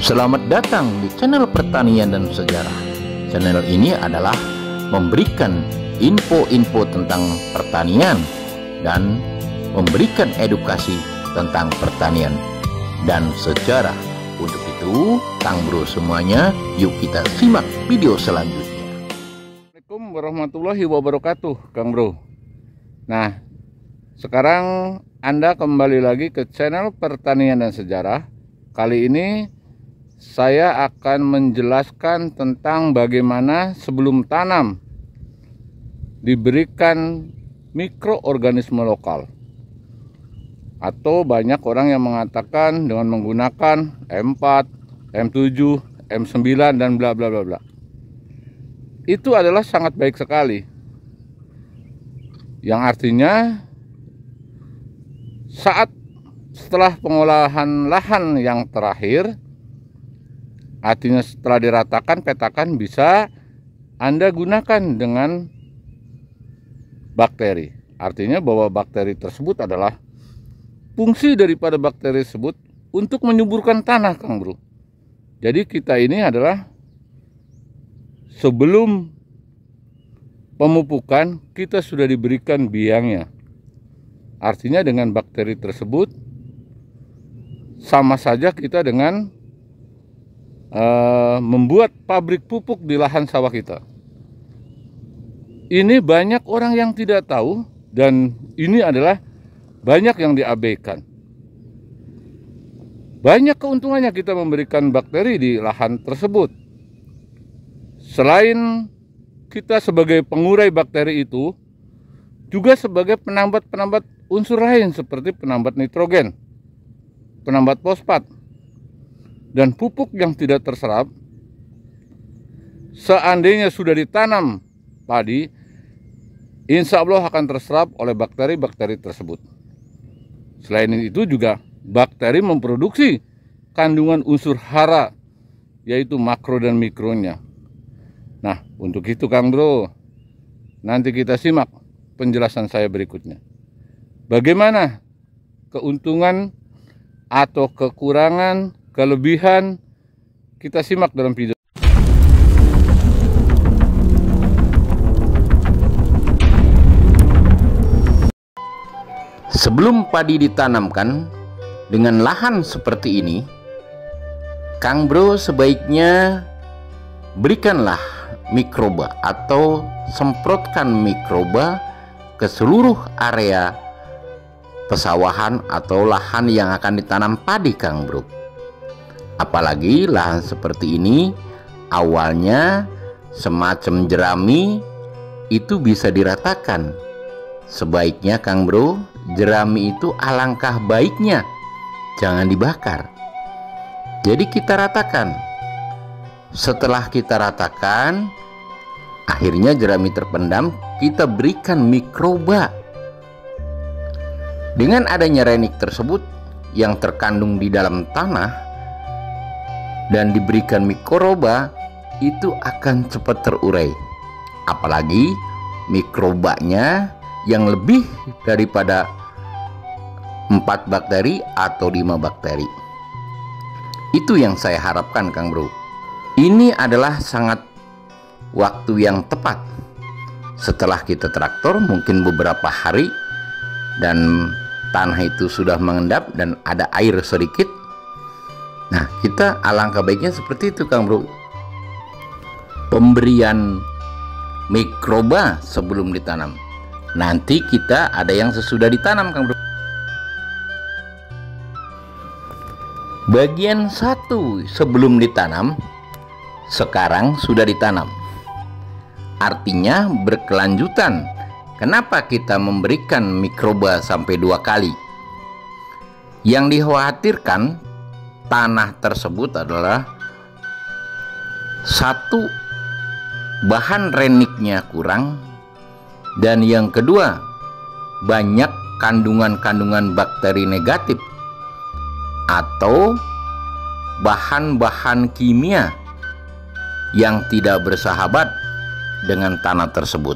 Selamat datang di channel Pertanian dan Sejarah. Channel ini adalah memberikan info-info tentang pertanian dan memberikan edukasi tentang pertanian dan sejarah. Untuk itu, Kang Bro semuanya, yuk kita simak video selanjutnya. Assalamualaikum warahmatullahi wabarakatuh, Kang Bro. Nah, sekarang Anda kembali lagi ke channel Pertanian dan Sejarah. Kali ini saya akan menjelaskan tentang bagaimana sebelum tanam diberikan mikroorganisme lokal. Atau banyak orang yang mengatakan dengan menggunakan M4, M7, M9 dan bla bla bla bla. Itu adalah sangat baik sekali. Yang artinya setelah pengolahan lahan yang terakhir, artinya setelah diratakan, petakan, bisa Anda gunakan dengan bakteri. Artinya bahwa bakteri tersebut adalah fungsi daripada bakteri tersebut untuk menyuburkan tanah, Kang Bro. Jadi kita ini adalah sebelum pemupukan kita sudah diberikan biangnya. Artinya dengan bakteri tersebut sama saja kita dengan membuat pabrik pupuk di lahan sawah kita. Ini banyak orang yang tidak tahu, dan ini adalah banyak yang diabaikan. Banyak keuntungannya kita memberikan bakteri di lahan tersebut. Selain kita sebagai pengurai bakteri itu, juga sebagai penambat-penambat unsur lain seperti penambat nitrogen, penambat fosfat, dan pupuk yang tidak terserap. Seandainya sudah ditanam padi, insya Allah akan terserap oleh bakteri-bakteri tersebut. Selain itu juga bakteri memproduksi kandungan unsur hara, yaitu makro dan mikronya. Nah, untuk itu Kang Bro, nanti kita simak penjelasan saya berikutnya. Bagaimana keuntungan atau kekurangan, kelebihan, kita simak dalam video. Sebelum padi ditanamkan dengan lahan seperti ini, Kang Bro sebaiknya berikanlah mikroba atau semprotkan mikroba ke seluruh area pesawahan atau lahan yang akan ditanam padi, Kang Bro. Apalagi lahan seperti ini awalnya semacam jerami, itu bisa diratakan. Sebaiknya Kang Bro, jerami itu alangkah baiknya jangan dibakar. Jadi kita ratakan. Setelah kita ratakan, akhirnya jerami terpendam, kita berikan mikroba. Dengan adanya renik tersebut yang terkandung di dalam tanah dan diberikan mikroba, itu akan cepat terurai. Apalagi mikrobanya yang lebih daripada 4 bakteri atau 5 bakteri. Itu yang saya harapkan, Kang Bro. Ini adalah sangat waktu yang tepat. Setelah kita traktor mungkin beberapa hari dan tanah itu sudah mengendap dan ada air sedikit. Nah, kita alangkah baiknya seperti itu, Kang Bro. Pemberian mikroba sebelum ditanam. Nanti kita ada yang sesudah ditanam, Kang Bro. Bagian 1 sebelum ditanam, sekarang sudah ditanam. Artinya berkelanjutan. Kenapa kita memberikan mikroba sampai 2 kali? Yang dikhawatirkan tanah tersebut adalah 1, bahan reniknya kurang, dan yang kedua, banyak kandungan-kandungan bakteri negatif atau bahan-bahan kimia yang tidak bersahabat dengan tanah tersebut.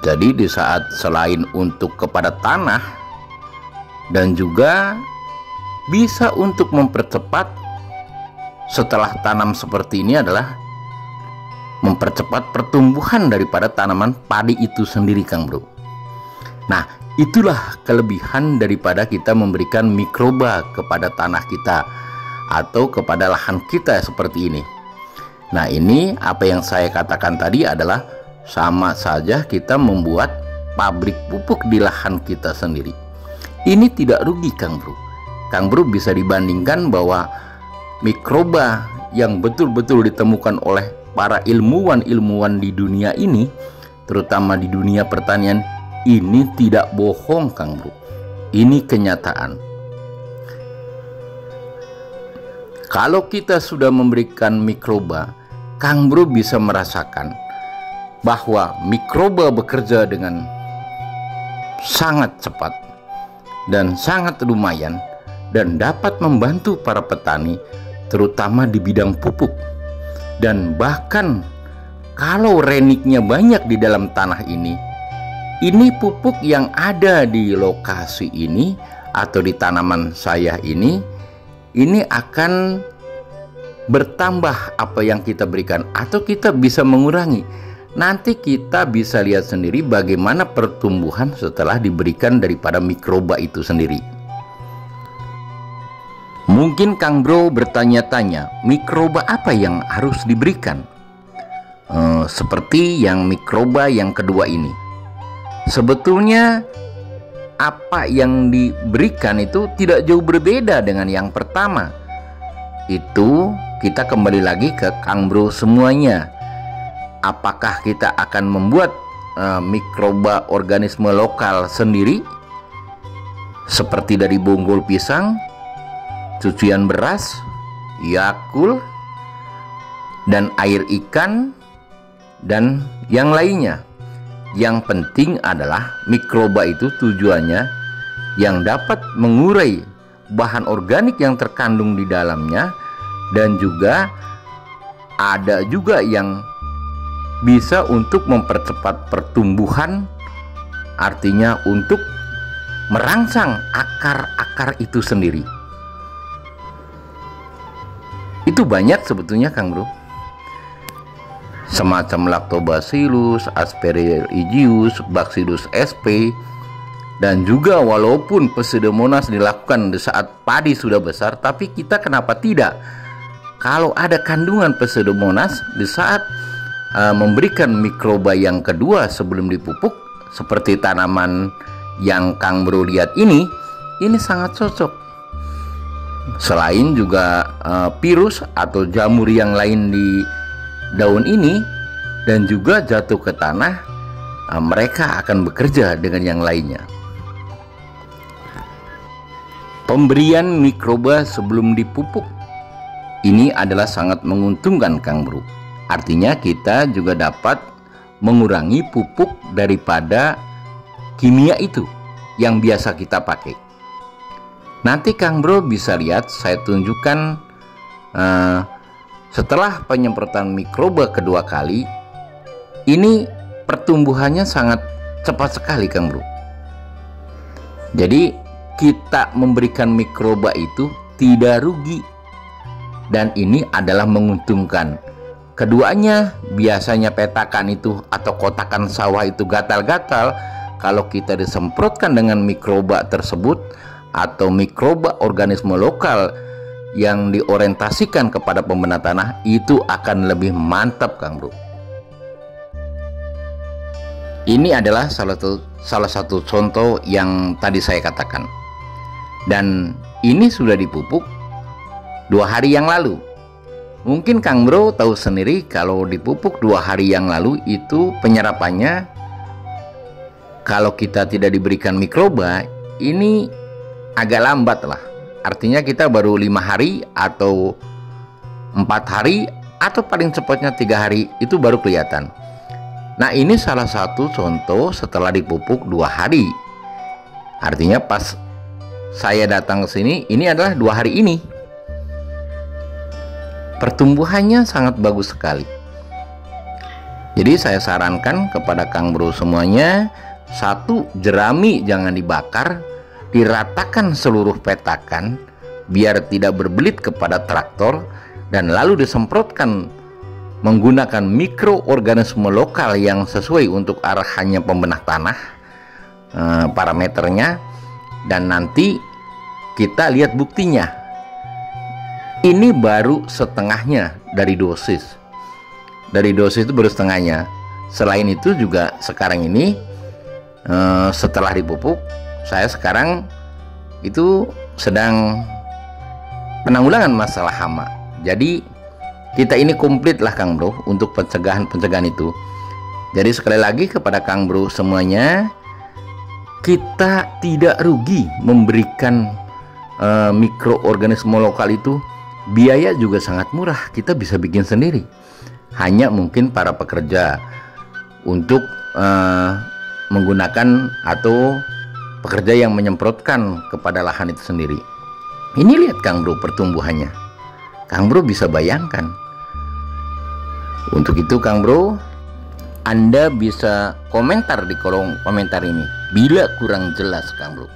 Jadi di saat selain untuk kepada tanah dan juga bisa untuk mempercepat setelah tanam seperti ini adalah mempercepat pertumbuhan daripada tanaman padi itu sendiri, Kang Bro. Nah, itulah kelebihan daripada kita memberikan mikroba kepada tanah kita atau kepada lahan kita seperti ini. Nah, ini apa yang saya katakan tadi adalah sama saja kita membuat pabrik pupuk di lahan kita sendiri. Ini tidak rugi, Kang Bro. Kang Bro bisa dibandingkan bahwa mikroba yang betul-betul ditemukan oleh para ilmuwan di dunia ini, terutama di dunia pertanian, ini tidak bohong, Kang Bro. Ini kenyataan. Kalau kita sudah memberikan mikroba, Kang Bro bisa merasakan bahwa mikroba bekerja dengan sangat cepat dan sangat lumayan dan dapat membantu para petani, terutama di bidang pupuk. Dan bahkan kalau reniknya banyak di dalam tanah ini pupuk yang ada di lokasi ini atau di tanaman saya ini akan bertambah apa yang kita berikan, atau kita bisa mengurangi. Nanti kita bisa lihat sendiri bagaimana pertumbuhan setelah diberikan daripada mikroba itu sendiri. Mungkin Kang Bro bertanya-tanya, mikroba apa yang harus diberikan? Seperti yang mikroba yang kedua ini. Sebetulnya apa yang diberikan itu tidak jauh berbeda dengan yang pertama. Itu kita kembali lagi ke Kang Bro semuanya. Apakah kita akan membuat mikroba organisme lokal sendiri seperti dari bonggol pisang, cucian beras, Yakult, dan air ikan, dan yang lainnya. Yang penting adalah mikroba itu tujuannya yang dapat mengurai bahan organik yang terkandung di dalamnya, dan juga ada juga yang bisa untuk mempercepat pertumbuhan, artinya untuk merangsang akar-akar itu sendiri. Itu banyak sebetulnya, Kang Bro. Semacam Lactobacillus, Aspergillus, Bacillus sp, dan juga walaupun Pseudomonas dilakukan di saat padi sudah besar, tapi kita kenapa tidak? Kalau ada kandungan Pseudomonas di saat memberikan mikroba yang kedua sebelum dipupuk, seperti tanaman yang Kang Bro lihat ini sangat cocok. Selain juga virus atau jamur yang lain di daun ini dan juga jatuh ke tanah, mereka akan bekerja dengan yang lainnya. Pemberian mikroba sebelum dipupuk ini adalah sangat menguntungkan, Kang Bro. Artinya kita juga dapat mengurangi pupuk daripada kimia itu yang biasa kita pakai. Nanti Kang Bro bisa lihat, saya tunjukkan setelah penyemprotan mikroba kedua kali, ini pertumbuhannya sangat cepat sekali, Kang Bro. Jadi kita memberikan mikroba itu tidak rugi, dan ini adalah menguntungkan. Keduanya, biasanya petakan itu atau kotakan sawah itu gatal-gatal. Kalau kita disemprotkan dengan mikroba tersebut atau mikroba organisme lokal yang diorientasikan kepada pembena tanah, itu akan lebih mantap, Kang Bro. Ini adalah salah satu contoh yang tadi saya katakan. Dan ini sudah dipupuk 2 hari yang lalu. Mungkin Kang Bro tahu sendiri kalau dipupuk 2 hari yang lalu itu penyerapannya, kalau kita tidak diberikan mikroba, ini agak lambat lah. Artinya kita baru 5 hari atau 4 hari atau paling cepatnya 3 hari itu baru kelihatan. Nah, ini salah satu contoh setelah dipupuk 2 hari. Artinya pas saya datang ke sini, ini adalah 2 hari ini. Pertumbuhannya sangat bagus sekali. Jadi saya sarankan kepada Kang Bro semuanya, 1, jerami jangan dibakar, diratakan seluruh petakan biar tidak berbelit kepada traktor. dan lalu disemprotkan menggunakan mikroorganisme lokal yang sesuai untuk arahannya pembenah tanah, parameternya, dan nanti kita lihat buktinya. Ini baru setengahnya dari dosis. Dari dosis itu baru setengahnya. Selain itu juga sekarang ini setelah dipupuk, saya sekarang itu sedang penanggulangan masalah hama. Jadi kita ini komplit lah Kang Bro untuk pencegahan itu. Jadi sekali lagi kepada Kang Bro semuanya, kita tidak rugi memberikan mikroorganisme lokal itu. Biaya juga sangat murah, kita bisa bikin sendiri. Hanya mungkin para pekerja untuk menggunakan atau pekerja yang menyemprotkan kepada lahan itu sendiri. Ini lihat Kang Bro pertumbuhannya. Kang Bro bisa bayangkan. Untuk itu Kang Bro, Anda bisa komentar di kolom komentar ini bila kurang jelas Kang Bro.